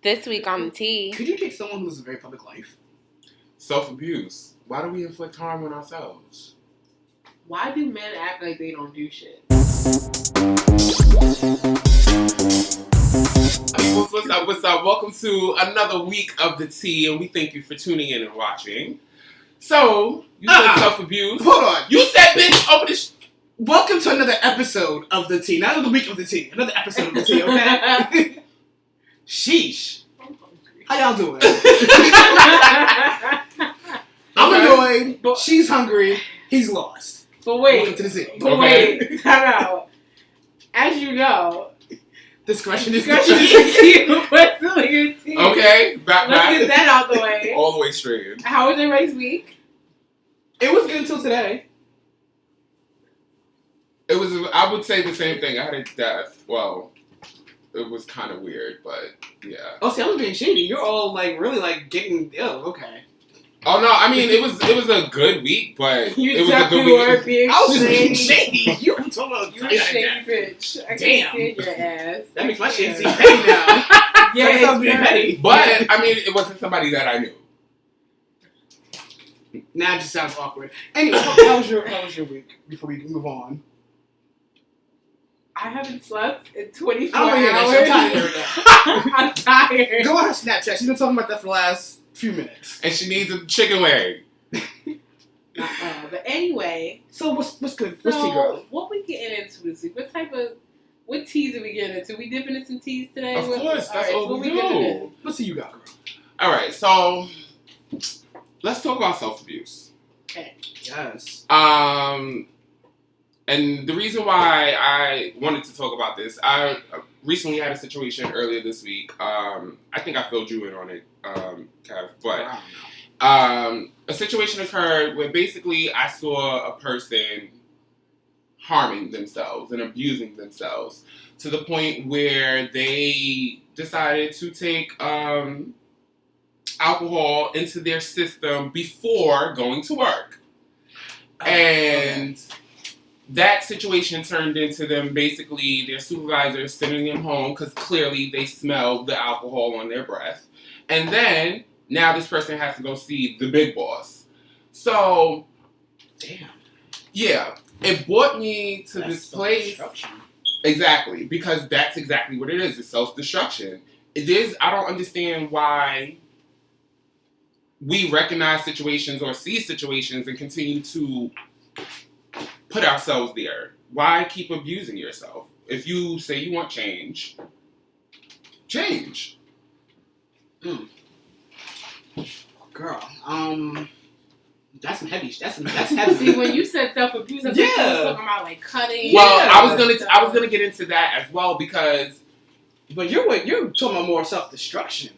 This week on the tea. Could you pick someone who lives a very public life? Self-abuse. Why do we inflict harm on ourselves? Why do men act like they don't do shit? What's up? Welcome to another week of the tea, and we thank you for tuning in and watching. So, you said self-abuse. Hold on. You said, bitch, open this. Welcome to another episode of the tea. Not another week of the tea. Another episode of the tea, okay? Sheesh. How y'all doing? I'm annoyed. But, she's hungry. He's lost. But wait. Welcome to the tea. But wait. Time out. As you know, discretion is key. What's the tea? Okay, Let's get that out the way. All the way straight. How was everybody's week? It was good until today. It was. I would say the same thing. I had a death. Well, it was kind of weird, but yeah. Oh, see, I'm being shady. You're all like really like getting ill. Okay. Oh no, I mean it was a good week, but you it was a good week. Being I was just being shady. shady. You're talking about you a shady bitch. I Damn. can't stand your ass. That makes my shade seem petty now. Yeah, sounds being petty. But I mean, it wasn't somebody that I knew. Now it just sounds awkward. Anyway, how was your week? Before we move on. I haven't slept in 24 I don't hear hours. that. I'm tired. Go on her Snapchat. She's been talking about that for the last few minutes. And she needs a chicken leg. But anyway. So what's good? What's tea, girl? What we getting into this week? What teas are we getting into? We dipping in some teas today? Of course, that's what we do. What tea you got, girl? Alright, so let's talk about self-abuse. Okay. Yes. And the reason why I wanted to talk about this, I recently had a situation earlier this week. I think I filled you in on it, Kev. But a situation occurred where basically I saw a person harming themselves and abusing themselves to the point where they decided to take alcohol into their system before going to work. And that situation turned into them basically, their supervisor sending them home because clearly they smelled the alcohol on their breath. And then, now this person has to go see the big boss. So, damn. Yeah, it brought me to this place. Exactly, because that's exactly what it is. It's self-destruction. It is, I don't understand why we recognize situations or see situations and continue to put ourselves there. Why keep abusing yourself? If you say you want change, change. Girl, that's some heavy. That's heavy. See, when you said self-abuse, I thought you was talking about like cutting. Well, I was gonna get into that as well because. But you're talking about more self-destruction.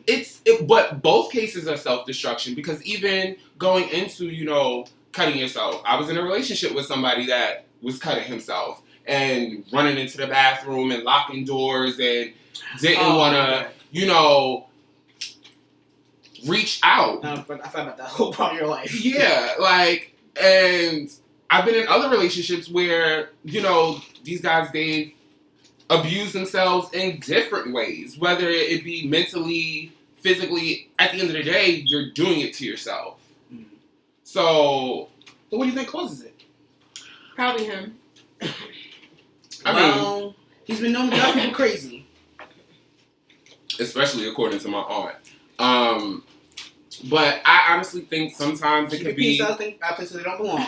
But both cases are self-destruction because even going into cutting yourself. I was in a relationship with somebody that was cutting himself and running into the bathroom and locking doors and didn't want to, reach out. I thought about that whole part of your life. Yeah, and I've been in other relationships where, these guys, they abuse themselves in different ways, whether it be mentally, physically. At the end of the day, you're doing it to yourself. So what do you think causes it? Probably him. I mean, he's been known to drive people crazy. Especially according to my aunt. But I honestly think sometimes it could be. I think places they don't belong.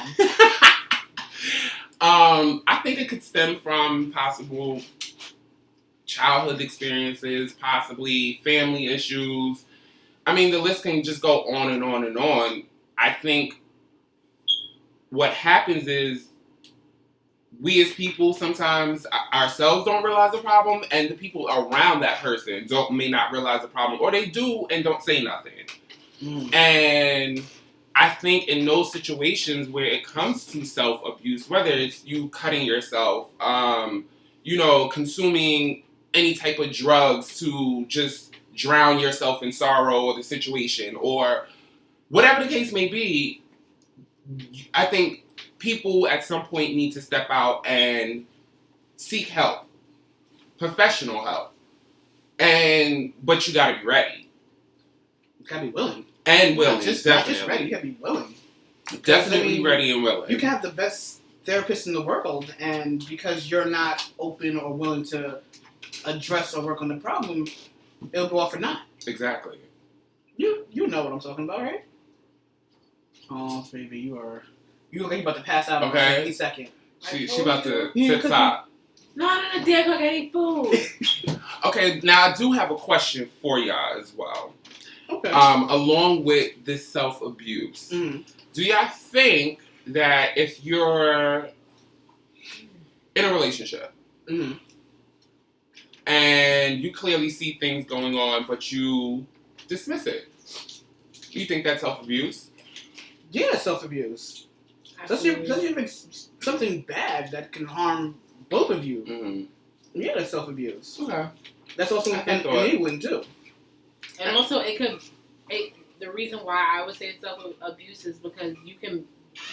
I think it could stem from possible childhood experiences, possibly family issues. I mean, the list can just go on and on and on. I think what happens is we as people sometimes ourselves don't realize the problem, and the people around that person may not realize the problem, or they do and don't say nothing. And I think in those situations where it comes to self-abuse, whether it's you cutting yourself, consuming any type of drugs to just drown yourself in sorrow or the situation, or whatever the case may be, I think people at some point need to step out and seek help, professional help. But you gotta be ready. You gotta be willing. And willing, Not just ready, you gotta be willing. Definitely ready and willing. You can have the best therapist in the world, and because you're not open or willing to address or work on the problem, it'll go off for naught. Exactly. You know what I'm talking about, right? Oh, baby, you look like you're about to pass out in any second. She about to tip top. No, dare cook any food. Okay, now I do have a question for y'all as well. Okay. Along with this self-abuse, do y'all think that if you're in a relationship and you clearly see things going on, but you dismiss it, do you think that's self-abuse? Yeah, self-abuse. Especially if it's something bad that can harm both of you. Mm-hmm. Yeah, that's self-abuse. Okay. That's also enabling too. And also, the reason why I would say self-abuse is because you can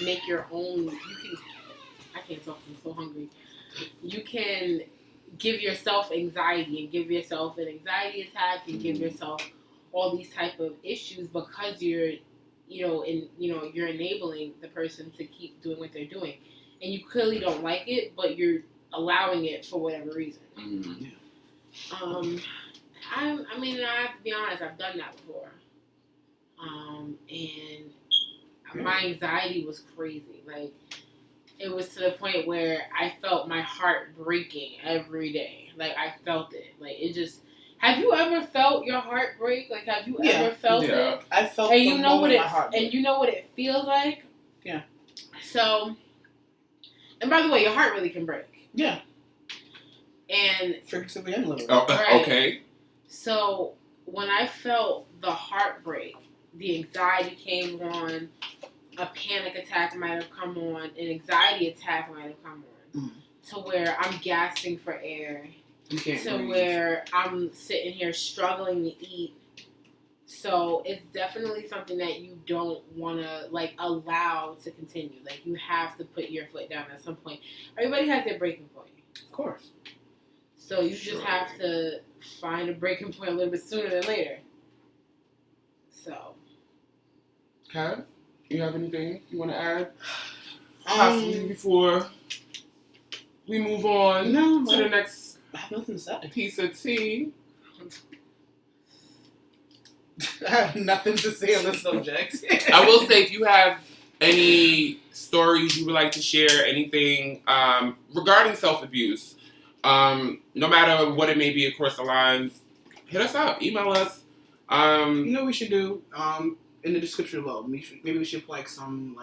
make your own. I can't talk. I'm so hungry. You can give yourself anxiety and give yourself an anxiety attack and give yourself all these type of issues because you're enabling the person to keep doing what they're doing, and you clearly don't like it, but you're allowing it for whatever reason. Mm-hmm. I have to be honest, I've done that before. And my anxiety was crazy. Like, it was to the point where I felt my heart breaking every day. Like, I felt it. Like, it just... Have you ever felt your heart break? Like, have you ever felt it? I felt and the you know moment my heart broke. And you know what it feels like? Yeah. So... And by the way, your heart really can break. Yeah. And... Figuratively and literally. Oh, right? Okay. So, when I felt the heartbreak, the anxiety came on, a panic attack might have come on, an anxiety attack might have come on, to where I'm gasping for air, where I'm sitting here struggling to eat. So, it's definitely something that you don't want to, like, allow to continue. Like, you have to put your foot down at some point. Everybody has their breaking point. Of course. So, you just have to find a breaking point a little bit sooner than later. So. Kat, you have anything you want to add? Possibly before we move on to the next piece of tea. I have nothing to say on the subject. I will say, if you have any stories you would like to share, anything regarding self-abuse, no matter what it may be across the lines, hit us up, email us. You know what we should do? In the description below, maybe we should put some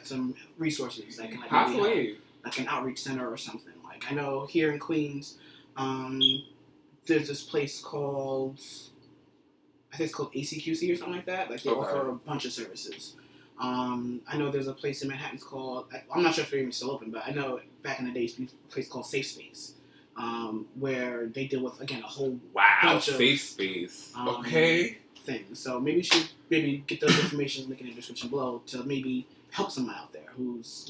some resources, like possibly like an outreach center or something. Like, I know here in Queens, there's this place called, I think it's called ACQC or something like that. Like, they offer a bunch of services. I know there's a place in Manhattan called, I'm not sure if they're even still open, but I know back in the day, there was a place called Safe Space, where they deal with, again, a whole bunch of Safe Space. Things. So maybe we should get those information linked in the description below to maybe help someone out there who's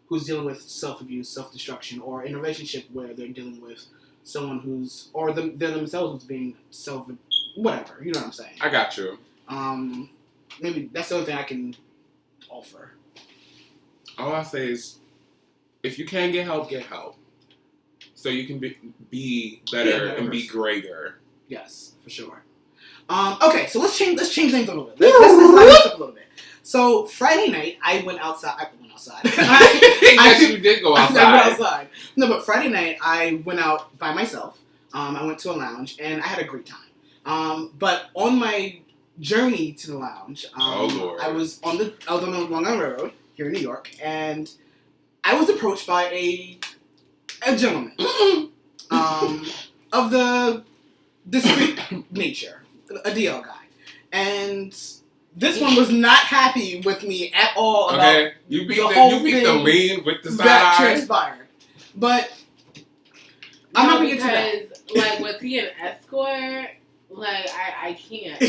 who's dealing with self-abuse, self-destruction, or in a relationship where they're dealing with someone who's, or they're themselves who's being whatever, you know what I'm saying? I got you. Maybe that's the only thing I can offer. All I say is, if you can get help, so you can be better and be greater. Yes, for sure. Okay, so let's change things a little bit. Let's lighten this up a little bit. So Friday night, I went outside. Yes, you did go outside. I went outside. No, but Friday night, I went out by myself. I went to a lounge, and I had a great time. But on my journey to the lounge, I was on the Long Island Railroad here in New York, and I was approached by a gentleman of the discreet nature, a DL guy, and this one was not happy with me at all about you beat the lean with the side that eye. transpired. But I'm not gonna get to that. Like, was he an escort? Like, I can't.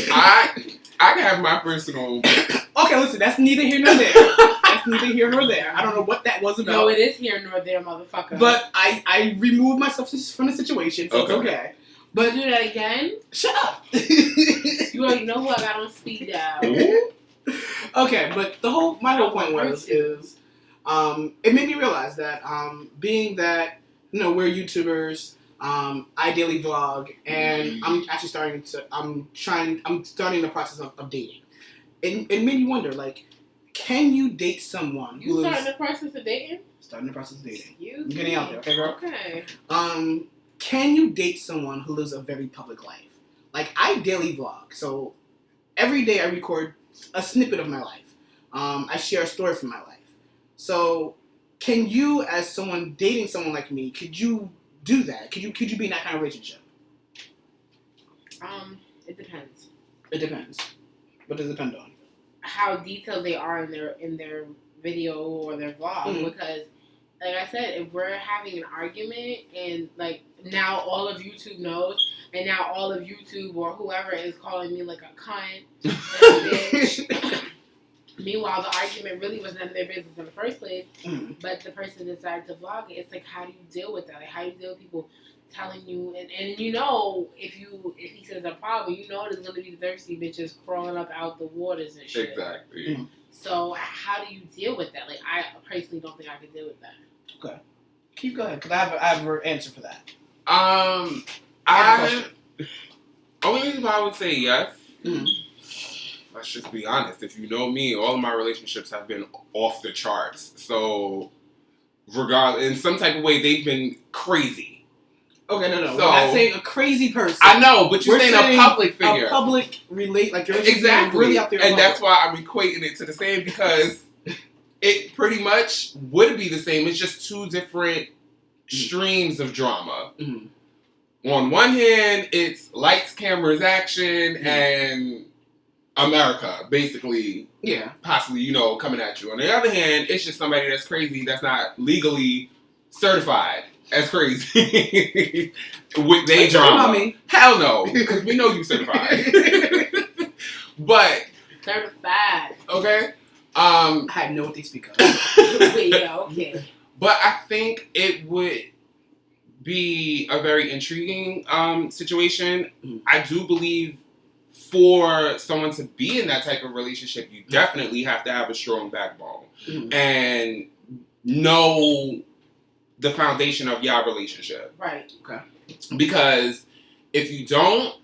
I can have my personal. Okay, listen, that's neither here nor there. That's neither here nor there. I don't know what that was about. No, it is here nor there, motherfucker. But I removed myself from the situation, so it's okay. But do that again? Shut up. You already know who I got on speed dial. Okay, but my whole point is it made me realize that being that we're YouTubers, I daily vlog, and I'm actually I'm starting the process of dating. It made me wonder, like, can you date someone who's starting the process of dating? Starting the process of dating. I'm getting out there, okay, girl? Okay. Can you date someone who lives a very public life? Like, I daily vlog, so every day I record a snippet of my life. I share a story from my life. So, can you, as someone dating someone like me, could you do that? Could you be in that kind of relationship? It depends. It depends. What does it depend on? How detailed they are in their video or their vlog. Mm-hmm. Because, like I said, if we're having an argument and like now all of YouTube knows, and now all of YouTube or whoever is calling me like a cunt, and a bitch. Meanwhile, the argument really was none of their business in the first place, but the person decided to vlog it. It's like, how do you deal with that? Like, how do you deal with people telling you, and if he says a problem, there's going to be thirsty bitches crawling up out the waters and shit. Exactly. Mm-hmm. So, how do you deal with that? Like, I personally don't think I could deal with that. Okay. Keep going, because I have an answer for that. Only reason why I would say yes. Mm-hmm. Let's just be honest. If you know me, all of my relationships have been off the charts. So, regardless, in some type of way, they've been crazy. Okay, no. So, we're not saying a crazy person. I know, but you're saying a public figure. A public like you're exactly really out there. And that's why I'm equating it to the same, because it pretty much would be the same. It's just two different streams of drama. Mm-hmm. On one hand, it's lights, cameras, action, and America, basically, possibly, coming at you. On the other hand, it's just somebody that's crazy, that's not legally certified as crazy with their drama. Mommy. Hell no, because we know you certified. But certified. Okay. I had no what they speak of. Okay. But I think it would be a very intriguing situation. I do believe for someone to be in that type of relationship, you definitely have to have a strong backbone and know the foundation of your relationship. Right. Okay. Because if you don't,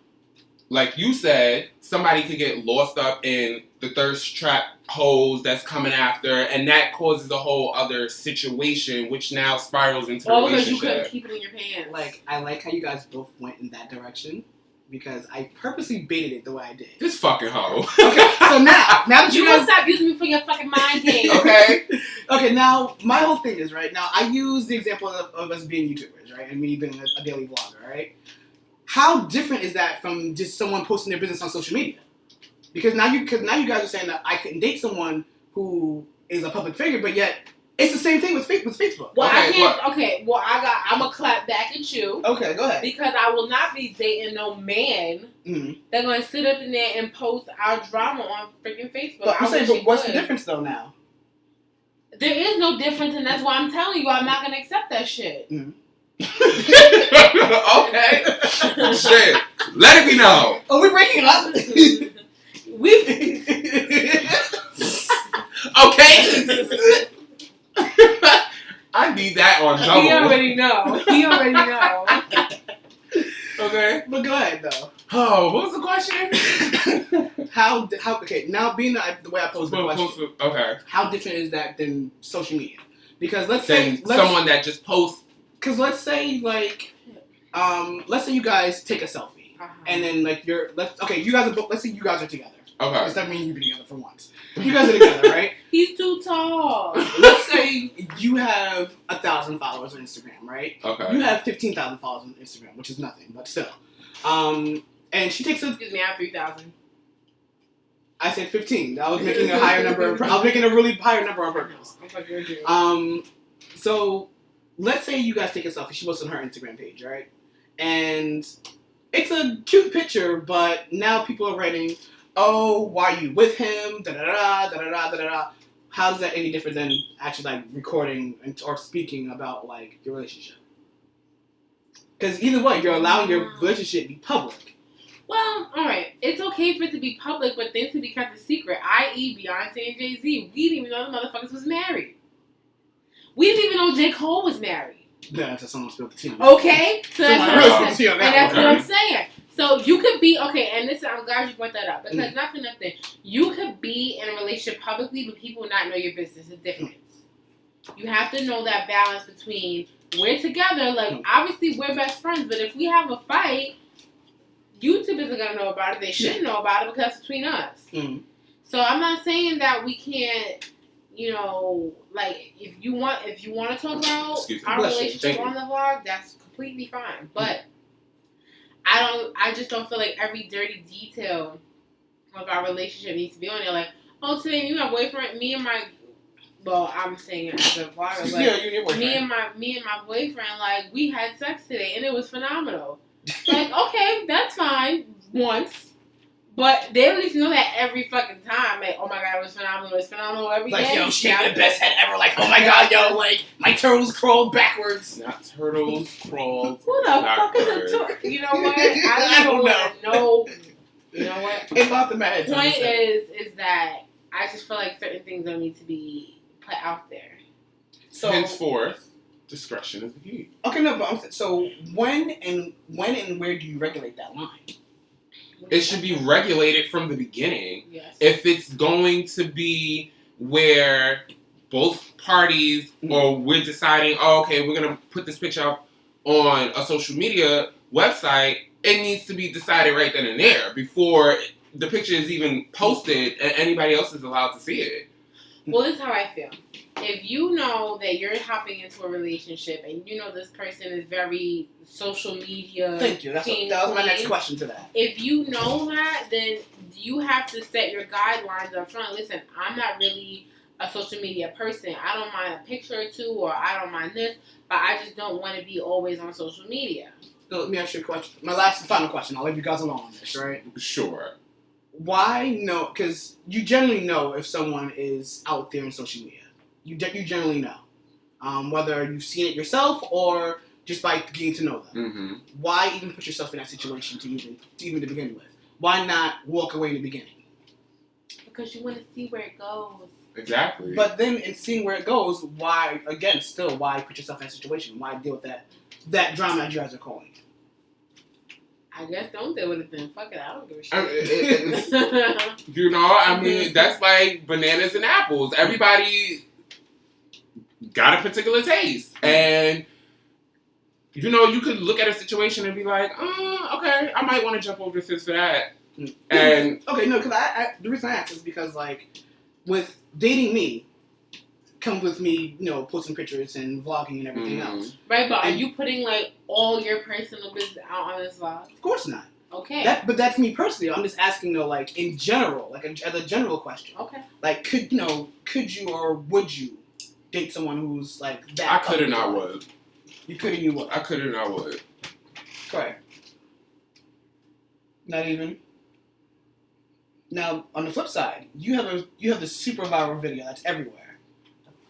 like you said, somebody could get lost up in the thirst trap hoes that's coming after, and that causes a whole other situation, which now spirals into a relationship. Because you couldn't keep it in your pants. Like, I like how you guys both went in that direction, because I purposely baited it the way I did. This fucking hoe. Okay, so now that you guys stop using me for your fucking mind game. Okay, now my whole thing is, right, now I use the example of us being YouTubers, right, and me being a daily vlogger, right? How different is that from just someone posting their business on social media? Because now you guys are saying that I couldn't date someone who is a public figure, but yet it's the same thing with Facebook. Well, I can't. Okay, well, I'm gonna clap back at you. Okay, go ahead. Because I will not be dating no man that's gonna sit up in there and post our drama on freaking Facebook. But I'm saying, but what's the difference though now? There is no difference, and that's why I'm telling you I'm not gonna accept that shit. Okay. Shit. Let it be known. Oh, we're breaking up. Okay. I need that on double. He already know. Okay. But go ahead though. Oh, what was the question? How okay, now being the way I posed the question. Okay. How different is that than social media? Because let's say someone that just posts. Because let's say you guys take a selfie, and then like let's say you guys are together. Okay. It's not mean you be together for once. You guys are together, right? He's too tall. Let's say you have 1,000 followers on Instagram, right? Okay. You have 15,000 followers on Instagram, which is nothing, but still. And she takes Excuse me, I have 3,000. I said 15. I was making a higher number. I was making a really higher number on purpose. So let's say you guys take a selfie. She posts on her Instagram page, right? And it's a cute picture, but now people are writing, oh, why are you with him? Da da da da da da da. How is that any different than actually like recording or speaking about like your relationship? Because either way, you're allowing your relationship to be public. Well, alright. It's okay for it to be public, but things to be kept a secret. I.e. Beyonce and Jay-Z. We didn't even know the motherfuckers was married. We didn't even know J. Cole was married. Yeah, until someone spilled the tea. Okay? So that's what I'm one. saying. So you could be, okay, and this, I'm glad you brought that up, because not for nothing, you could be in a relationship publicly, but people not know your business. It's different. You have to know that balance between, we're together, like, obviously we're best friends, but if we have a fight, YouTube isn't going to know about it. They shouldn't know about it because it's between us. So I'm not saying that we can't, you know, like, if you want to talk about our relationship on the vlog, that's completely fine. But I just don't feel like every dirty detail of our relationship needs to be on there. Like, oh, today me and my boyfriend, well, I'm saying it as a vlogger, but me and my boyfriend, like, we had sex today and it was phenomenal. Like, okay, that's fine once. But they don't need to know that every fucking time. Like, oh my god, it was phenomenal. It's phenomenal every day. Like, yo, she had the best head ever. Like, oh my god, yo, like, my turtles crawled backwards. Not turtles crawled. Who the fuck is a turtle? You know what? I don't know. You know what? It's off the mat. Point is that I just feel like certain things don't need to be put out there. So henceforth, discretion is the key. Okay, no, but so when and where do you regulate that line? It should be regulated from the beginning. Yes. If it's going to be where both parties or we're deciding, oh, okay, we're going to put this picture up on a social media website, it needs to be decided right then and there before the picture is even posted and anybody else is allowed to see it. Well, this is how I feel. If you know that you're hopping into a relationship and you know this person is very social media. Thank you. That was my next question to that. If you know that, then you have to set your guidelines up front. Listen, I'm not really a social media person. I don't mind a picture or two, or I don't mind this, but I just don't want to be always on social media. So let me ask you a question. My last and final question. I'll leave you guys alone on this, right? Sure. Why no? Because you generally know if someone is out there in social media. You generally know, whether you've seen it yourself or just by getting to know them. Mm-hmm. Why even put yourself in that situation to even to begin with? Why not walk away in the beginning? Because you want to see where it goes. Exactly. But then in seeing where it goes, why put yourself in that situation? Why deal with that drama that you guys are calling? I guess don't deal with it then. Fuck it, I don't give a shit. You know, I mean, that's like bananas and apples. Everybody got a particular taste. And, you know, you could look at a situation and be like, okay, I might want to jump over this for that. And okay, no, because the reason I asked is because, like, with dating me, comes with me, you know, posting pictures and vlogging and everything else. Right, but are you putting, like, all your personal business out on this vlog? Of course not. Okay. But that's me personally. I'm just asking, though, like, in general, like, as a general question. Okay. Like, could you or would you date someone who's, like, that? I could and I would. You could and you would. I could and I would. Correct. Not even. Now, on the flip side, you have the super viral video that's everywhere.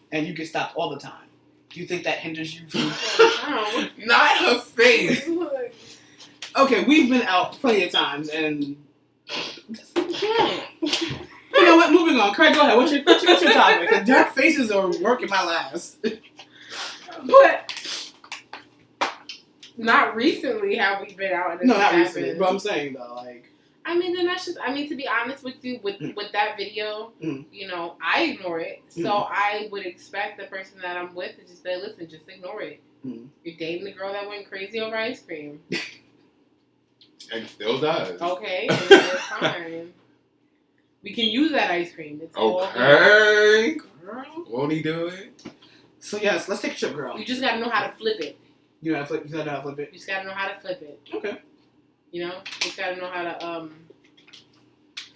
And you get stopped all the time. Do you think that hinders you from... Not her face. Okay, we've been out plenty of times, and... You know what? Moving on. Craig, go ahead. What's your topic? Because dark faces are working my last. But... Not recently have we been out. No, not recently. But I'm saying, though, like... I mean, then that's just... I mean, to be honest with you, with that video, you know, I ignore it. So I would expect the person that I'm with to just say, listen, just ignore it. You're dating the girl that went crazy over ice cream. And still does. Okay, it's fine. We can use that ice cream. It's okay. Girl. Won't he do it? So, yes, let's take a trip, girl. You just gotta know how to flip it. You know how to flip it? You just gotta know how to flip it. Okay. You know? You just gotta know how to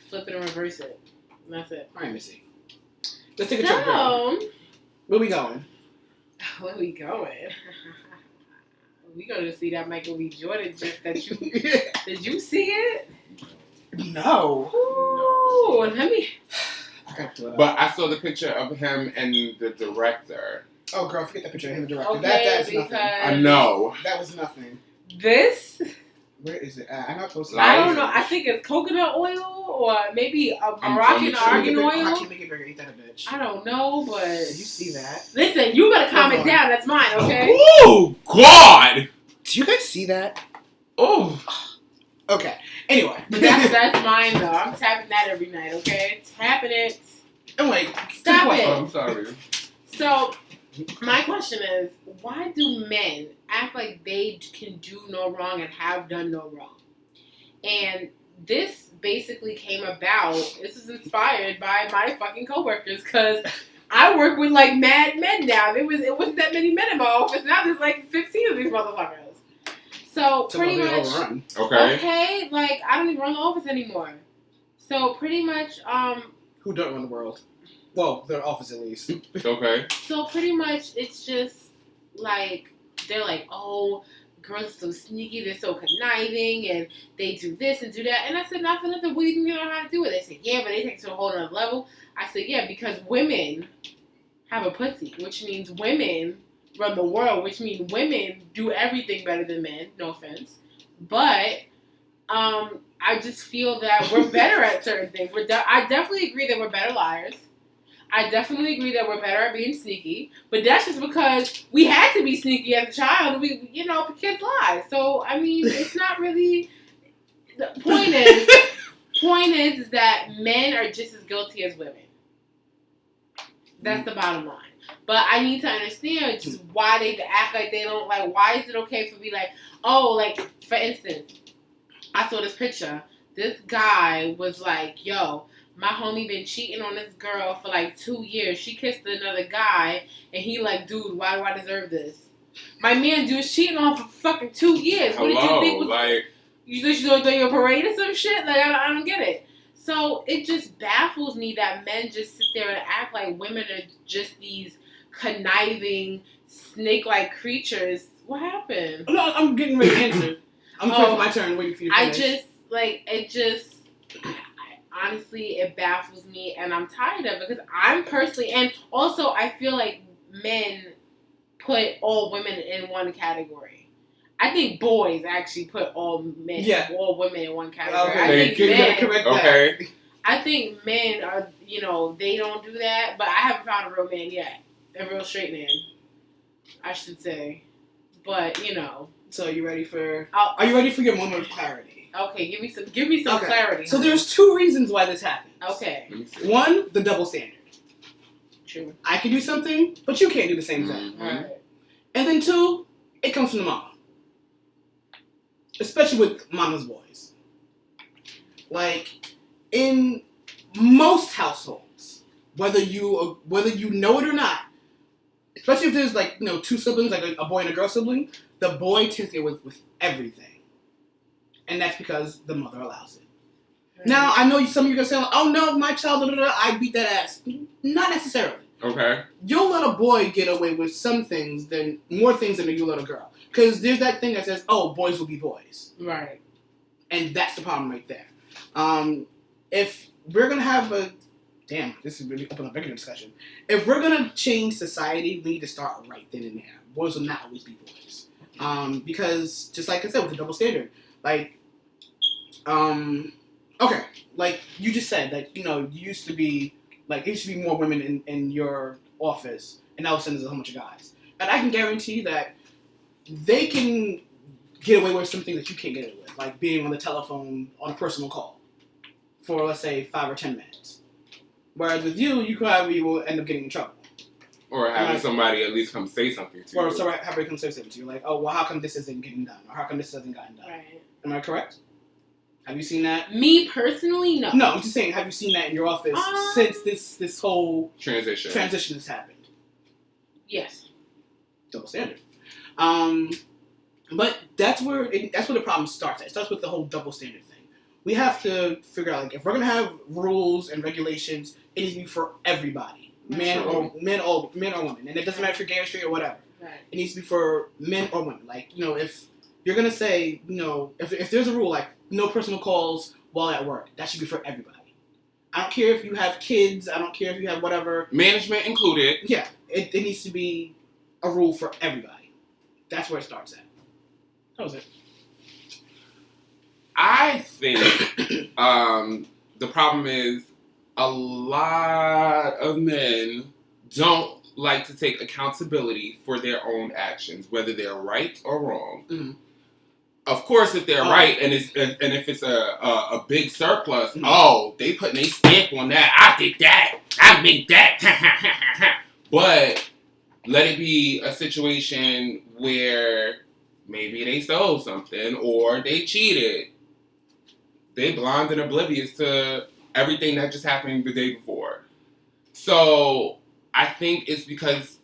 flip it and reverse it. And that's it. Alright, Missy. Let's take a trip, girl. Where we going? Where we going? We going to see that Michael B. Jordan gif that you... Did you see it? No. Ooh, let me. I got to. But I saw the picture of him and the director. Oh, girl, forget that picture of him, the director. Okay, That's because nothing. I know. That was nothing. This. Where is it at? I'm not posting. I don't know. I think it's coconut oil or maybe a Moroccan argan oil. I can't make it bigger. Eat that a bitch. I don't know, but Did you see that? Listen, you better calm it down. That's mine, okay? Oh God! Did you guys see that? Oh. Okay. Anyway, But that's mine though. I'm tapping that every night, okay? Tapping it. Anyway, Stop it. Oh, I'm sorry. So, my question is, why do men act like they can do no wrong and have done no wrong? And this basically came about, this is inspired by my fucking coworkers, because I work with like mad men now. It wasn't that many men in my office. Now there's like 15 of these motherfuckers. So pretty much, okay, like I don't even run the office anymore. So pretty much, who don't run the world? Well, their office at least. Okay. So pretty much, it's just like they're like, oh, girls are so sneaky, they're so conniving, and they do this and do that. And I said, not for nothing. What do you think you know how to do it? They said, yeah, but they take it to a whole other level. I said, yeah, because women have a pussy, which means women run the world, which means women do everything better than men. No offense, but I just feel that we're better at certain things. I definitely agree that we're better liars. I definitely agree that we're better at being sneaky, but that's just because we had to be sneaky as a child. We, kids lie. So I mean, it's not really. The point is that men are just as guilty as women. That's the bottom line. But I need to understand just why they act like they don't, like, why is it okay for me, like, oh, like, for instance, I saw this picture. This guy was like, yo, my homie been cheating on this girl for, like, 2 years. She kissed another guy, and he like, dude, why do I deserve this? My man dude was cheating on for fucking 2 years. What did you think was, like, you think she's going to do your parade or some shit? Like, I don't get it. So it just baffles me that men just sit there and act like women are just these conniving, snake-like creatures. What happened? No, I'm getting ready to answer. I'm waiting for my turn, waiting for you to finish. Honestly, it baffles me, and I'm tired of it, because I'm personally, and also I feel like men put all women in one category. I think boys actually put all women in one category. Okay. I think men are, they don't do that, but I haven't found a real man yet. A real straight man, I should say. But, So are you ready for your moment of clarity? Okay, give me some clarity. So there's 2 reasons why this happens. Okay. 1, the double standard. True. I can do something, but you can't do the same thing. Right. And then 2, it comes from the mama. Especially with mama's boys. Like, in most households, whether you know it or not, especially if there's 2 siblings, like a boy and a girl sibling, the boy tends to get with everything. And that's because the mother allows it. Right. Now, I know some of you are going to say, oh no, my child, I beat that ass. Not necessarily. Okay. You'll let a boy get away with more things than you let a girl. Because there's that thing that says, oh, boys will be boys. Right. And that's the problem right there. If we're going to have this is really open up a bigger discussion. If we're going to change society, we need to start right then and there. Boys will not always be boys. Because, just like I said, with the double standard, okay, like you just said, you used to be, there used to be more women in your office, and now all of a sudden there's a whole bunch of guys. And I can guarantee that they can get away with something that you can't get away with, like being on the telephone on a personal call for, let's say, 5 or 10 minutes. Whereas with you probably will end up getting in trouble. Or having somebody at least come say something to you. Or somebody come say something to you, like, oh, well, how come this isn't getting done? Or how come this hasn't gotten done? Right. Am I correct? Have you seen that? Me personally, no. No, I'm just saying, have you seen that in your office since this whole transition has happened? Yes. Double standard. But that's where the problem starts at. It starts with the whole double standard thing. We have to figure out, if we're gonna have rules and regulations, it needs to be for everybody, men or women, and it doesn't matter if you're gay or straight or whatever. Right. It needs to be for men or women. If you're gonna say, if there's a rule like no personal calls while at work, that should be for everybody. I don't care if you have kids. I don't care if you have whatever. Management included. Yeah, it needs to be a rule for everybody. That's where it starts at. That was it. I think the problem is a lot of men don't like to take accountability for their own actions, whether they're right or wrong. Mm-hmm. Of course, if they're right and if it's a big surplus, they putting a stamp on that. I did that. I made that. But let it be a situation where maybe they stole something or they cheated. They blind and oblivious to everything that just happened the day before. So I think it's because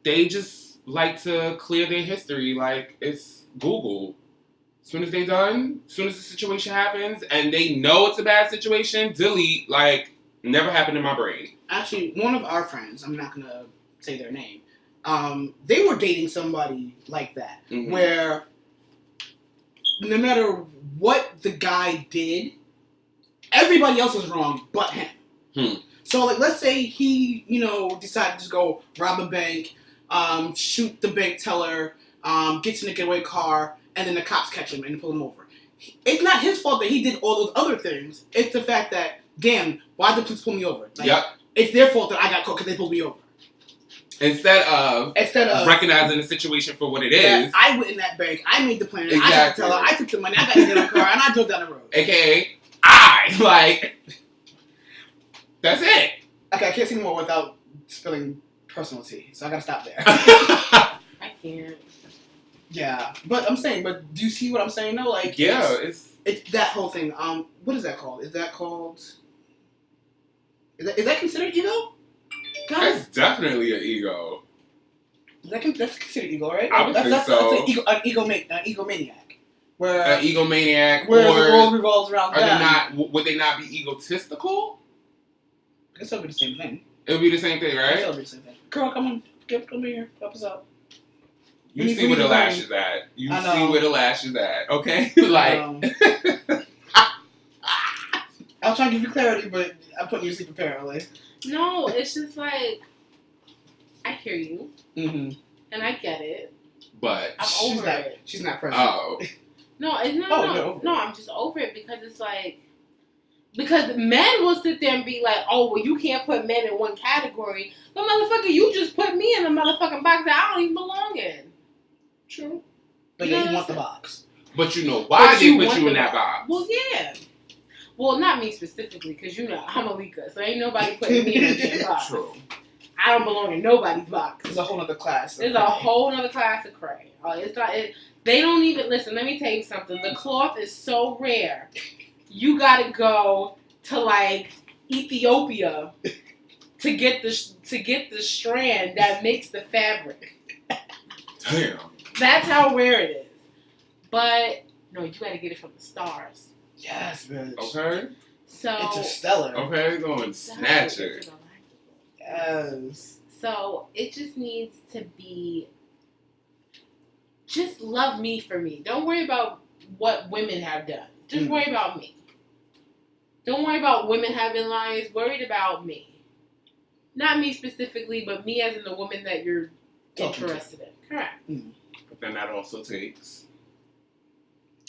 they just like to clear their history like it's Google. As soon as they're done, as soon as the situation happens, and they know it's a bad situation, delete, like, never happened in my brain. Actually, one of our friends, I'm not going to say their name, they were dating somebody like that, where no matter what the guy did, everybody else was wrong but him. So, like, let's say he, decided to just go rob a bank, shoot the bank teller, gets in a getaway car, and then the cops catch him and pull him over. It's not his fault that he did all those other things. It's the fact that, damn, why did the police pull me over? Like, it's their fault that I got caught because they pulled me over. Instead of recognizing the situation for what it is. I went in that bank. I made the plan. Exactly. I got the teller. I took the money. I got in the car and I drove down the road. AKA, that's it. Okay, I can't say more without spilling personal tea, so I gotta stop there. I can't. Yeah, but I'm saying, do you see what I'm saying though? Like, it's that whole thing. What is that called? Is that considered ego? That's definitely an ego. That's considered ego, right? I would think so. That's an egomaniac. Where an egomaniac, where the world revolves around them. Would they not be egotistical? I guess that would be the same thing. It would be the same thing, right? It would be the same thing. Girl, come on, come here, help us out. You see where the lash is at. You see where the lash is at. Okay, like. I was trying to give you clarity, but I'm putting you to sleep apparently. No, it's just like I hear you, and I get it, but I'm over it. She's not present. Oh. No, it's no. I'm just over it because it's like men will sit there and be like, oh, well, you can't put men in one category, but motherfucker, you just put me in a motherfucking box that I don't even belong in. True. But yeah, you want the box. But you know why they put you in that box. Well, yeah. Well, not me specifically, because I'm Alika, so ain't nobody putting me in a damn box. True. I don't belong in nobody's box. There's a whole other class. There's a whole other class of cray. It's not. They don't even listen. Let me tell you something. The cloth is so rare. You gotta go to like Ethiopia to get the strand that makes the fabric. Damn. That's how rare it is. But no, you gotta get it from the stars. Yes, bitch. Okay. So interstellar. Okay, going snatcher. Yes. So it just needs to be. Just love me for me. Don't worry about what women have done. Just worry about me. Don't worry about women having lives. Worried about me. Not me specifically, but me as in the woman that you're interested in. Correct. But then that also takes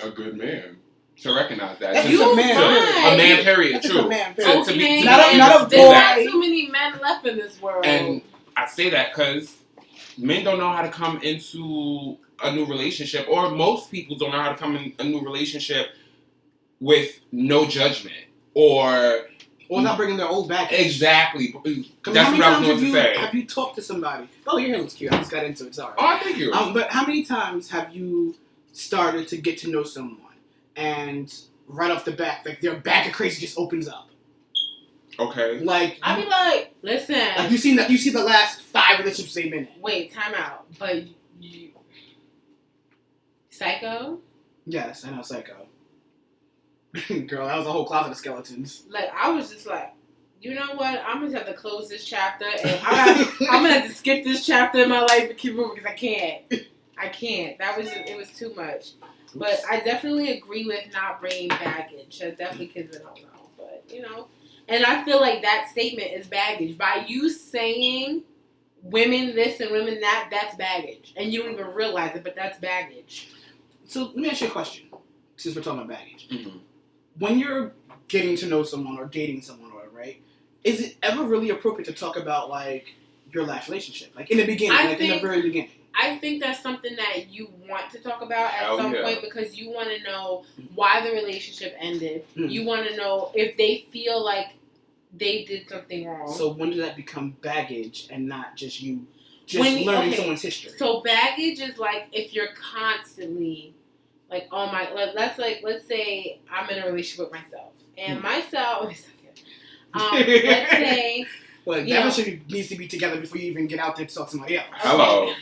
a good man to recognize that. That's a man period. That's True. A man period. Okay. Not a boy. There's not too many men left in this world. And I say that because men don't know how to come into a new relationship, or most people don't know how to come in a new relationship with no judgment or not bringing their old baggage. Exactly. That's what I was going to say. Have you talked to somebody? Oh, your hair looks cute. I just got into it. Sorry. Oh, thank you. But how many times have you started to get to know someone and right off the bat, like their bag of crazy just opens up? Okay. Like I be like, listen. Like you see the last 5 relationships they've been in. Wait, time out. But you, Psycho? Yes, I know Psycho. Girl, that was a whole closet of skeletons. Like I was just like, you know what? I'm gonna have to close this chapter, and I'm gonna have to skip this chapter in my life and keep moving because I can't. It was too much. But I definitely agree with not bringing baggage. There's definitely kids that don't know. But, you know. And I feel like that statement is baggage. By you saying women this and women that, that's baggage. And you don't even realize it, but that's baggage. So let me ask you a question, since we're talking about baggage. Mm-hmm. When you're getting to know someone or dating someone, or right, is it ever really appropriate to talk about, like, your last relationship? Like, in the beginning, in the very beginning. I think that's something that you want to talk about at some point because you want to know why the relationship ended. Mm. You want to know if they feel like they did something wrong. So when did that become baggage and not just you learning someone's history? So baggage is like if you're constantly like, oh my, let's say I'm in a relationship with myself and let's say. Well, that relationship needs to be together before you even get out there to talk to somebody else. Hello.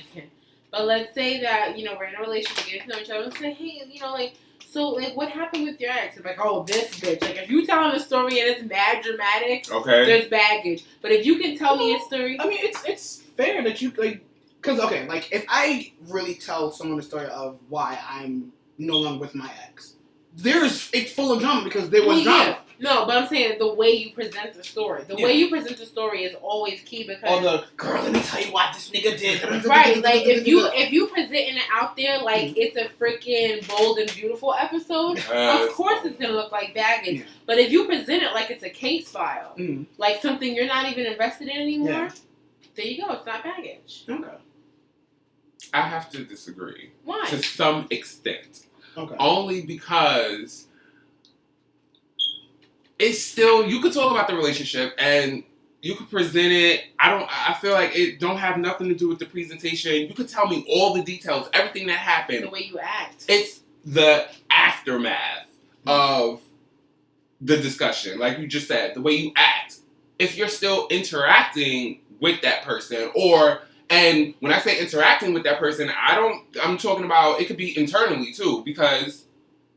But let's say that, we're in a relationship, getting to know each other, and say, hey, so, what happened with your ex? It's like, oh, this bitch. Like, if you telling a story and it's mad dramatic, there's baggage. But if you can tell me a story... I mean, it's fair that you, because, if I really tell someone the story of why I'm no longer with my ex, it's full of drama because there was drama. No, but I'm saying the way you present the story. The way you present the story is always key because... Or the, girl, let me tell you what this nigga did. Right, like, if you presenting it out there like it's a freaking bold and beautiful episode, of course it's going to look like baggage. Yeah. But if you present it like it's a case file, like something you're not even invested in anymore, there you go, it's not baggage. Okay. I have to disagree. Why? To some extent. Okay. Only because... it's still, you could talk about the relationship and you could present it. I feel like it don't have nothing to do with the presentation. You could tell me all the details, everything that happened. The way you act. It's the aftermath of the discussion. Like you just said, the way you act. If you're still interacting with that person and when I say interacting with that person, I'm talking about, it could be internally too, because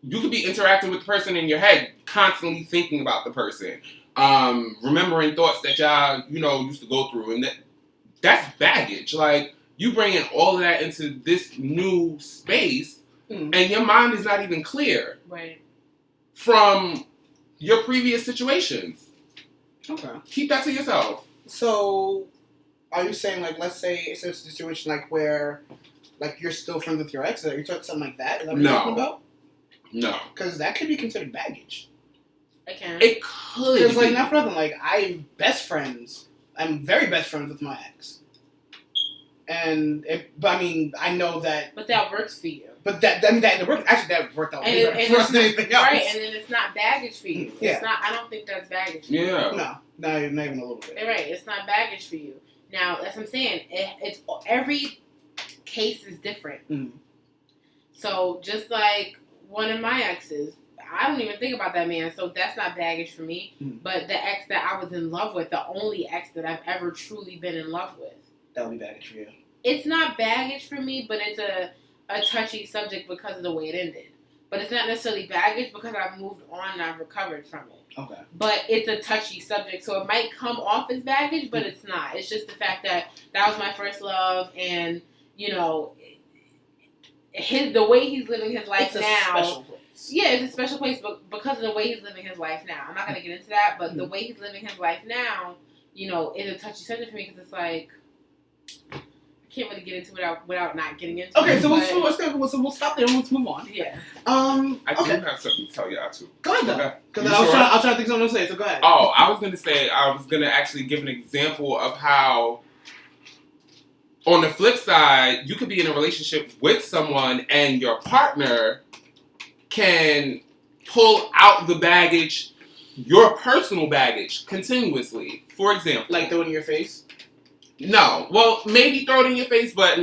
you could be interacting with the person in your head, constantly thinking about the person, remembering thoughts that y'all, used to go through, and that's baggage. Like, you bringing all of that into this new space, and your mind is not even clear from your previous situations. Okay. Keep that to yourself. So, are you saying, let's say it's a situation, where, you're still friends with your ex? Are you talking something like that? Is that what you're talking about? No. Because that could be considered baggage. It could. Because, not for nothing, I'm very best friends with my ex. But I know that... But that works for you. But that worked out way better for us than anything else. Right, and then it's not baggage for you. Yeah. It's not, I don't think that's baggage for you. Yeah. No, not even a little bit. Right, it's not baggage for you. Now, that's what I'm saying. It's every case is different. Mm. So, just like one of my exes, I don't even think about that man, so that's not baggage for me. Mm. But the ex that I was in love with, the only ex that I've ever truly been in love with. That would be baggage for you. It's not baggage for me, but it's a touchy subject because of the way it ended. But it's not necessarily baggage because I've moved on and I've recovered from it. Okay. But it's a touchy subject, so it might come off as baggage, but it's not. It's just the fact that was my first love, and, the way he's living his life now. It's a special place. Yeah, it's a special place, but because of the way he's living his life now. I'm not going to get into that, but the way he's living his life now, is a touchy subject for me because it's like, I can't really get into it without not getting into it. Okay, so we'll stop there and let's move on. Yeah. I do have something to tell y'all too. Go ahead, though. Because I was trying to think something to say, so go ahead. Oh, I was going to actually give an example of how, on the flip side, you could be in a relationship with someone and your partner can pull out the baggage, your personal baggage, continuously. For example. Like throw it in your face? No. Well, maybe throw it in your face, but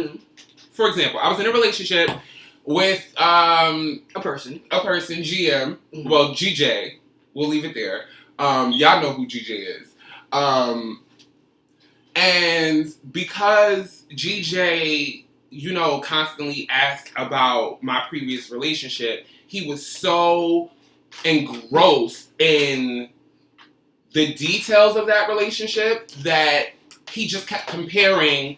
for example, I was in a relationship with a person, GM. Mm-hmm. Well, GJ. We'll leave it there. Y'all know who GJ is. And because GJ, constantly asked about my previous relationship, he was so engrossed in the details of that relationship that he just kept comparing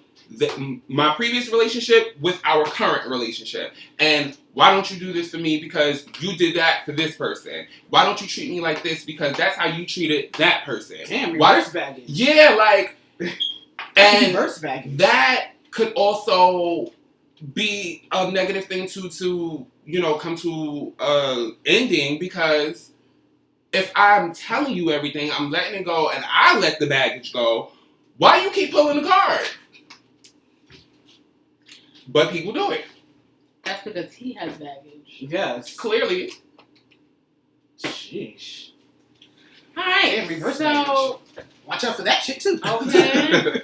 my previous relationship with our current relationship. And why don't you do this for me because you did that for this person? Why don't you treat me like this because that's how you treated that person? Damn, reverse baggage. Yeah, like, and reverse baggage. That could also be a negative thing to come to ending, because if I'm telling you everything, I'm letting it go, and I let the baggage go, why you keep pulling the card? But people do it. That's because he has baggage. Yes. Clearly. Sheesh. Alright, Damn, reverse so... baggage. Watch out for that shit, too. Okay.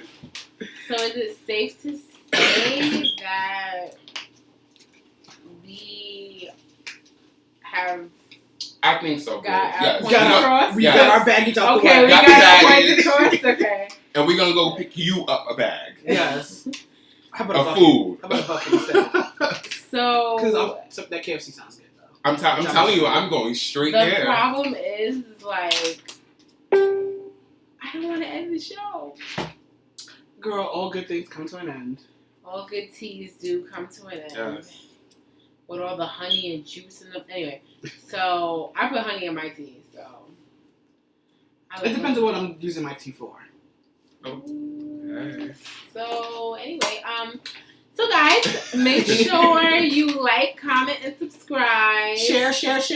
So is it safe to say that we have... I think so. Got our yes. point across? We got our baggage off the Okay, way. we got our point across? Okay. And we're going to go pick you up a bag. Yes. How about of food. How about a bucket instead? So... Because that KFC sounds good, though. I'm telling you, I'm going straight there. The problem is, like, I don't want to end the show. Girl, all good things come to an end. All good teas do come to an end. Yes. With all the honey and juice in them. Anyway, so I put honey in my tea, so. It depends on what I'm using my tea for. Okay. So, anyway, so guys, make sure you like, comment, and subscribe. Share. Yes.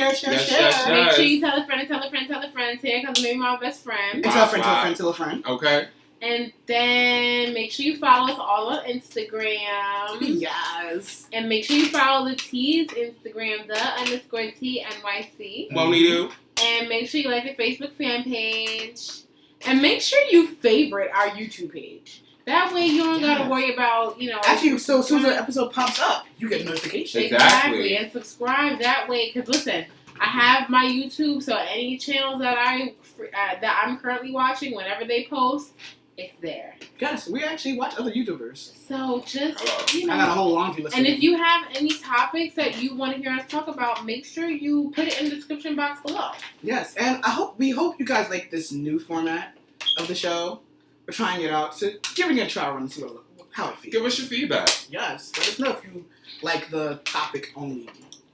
Make sure you tell a friend, tell a friend, tell a friend. Here comes maybe my best friend. And tell a friend. Okay. And then make sure you follow us all on Instagram. Yes. And make sure you follow the T's Instagram, _TNYC. Won't we do? And make sure you like the Facebook fan page. And make sure you favorite our YouTube page. That way you don't gotta worry about, Actually, so as soon as the episode pops up, you get a notification. Exactly. And subscribe that way. Because listen, I have my YouTube, so any channels that I'm currently watching, whenever they post, it's there. Yes, we actually watch other YouTubers. So just, I got a whole laundry list. And if you have any topics that you want to hear us talk about, make sure you put it in the description box below. Yes, and we hope you guys like this new format of the show. We're trying it out, so giving it a try run and see how it feels. Give us your feedback. Yes, let us know if you like the topic only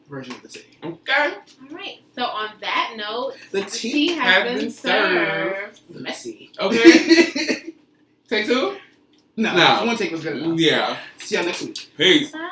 version of the tea. Okay. Alright, so on that note, The tea has been served. Messy. Okay. Take two? No, one take was good enough. Yeah. See y'all next week. Peace. Bye.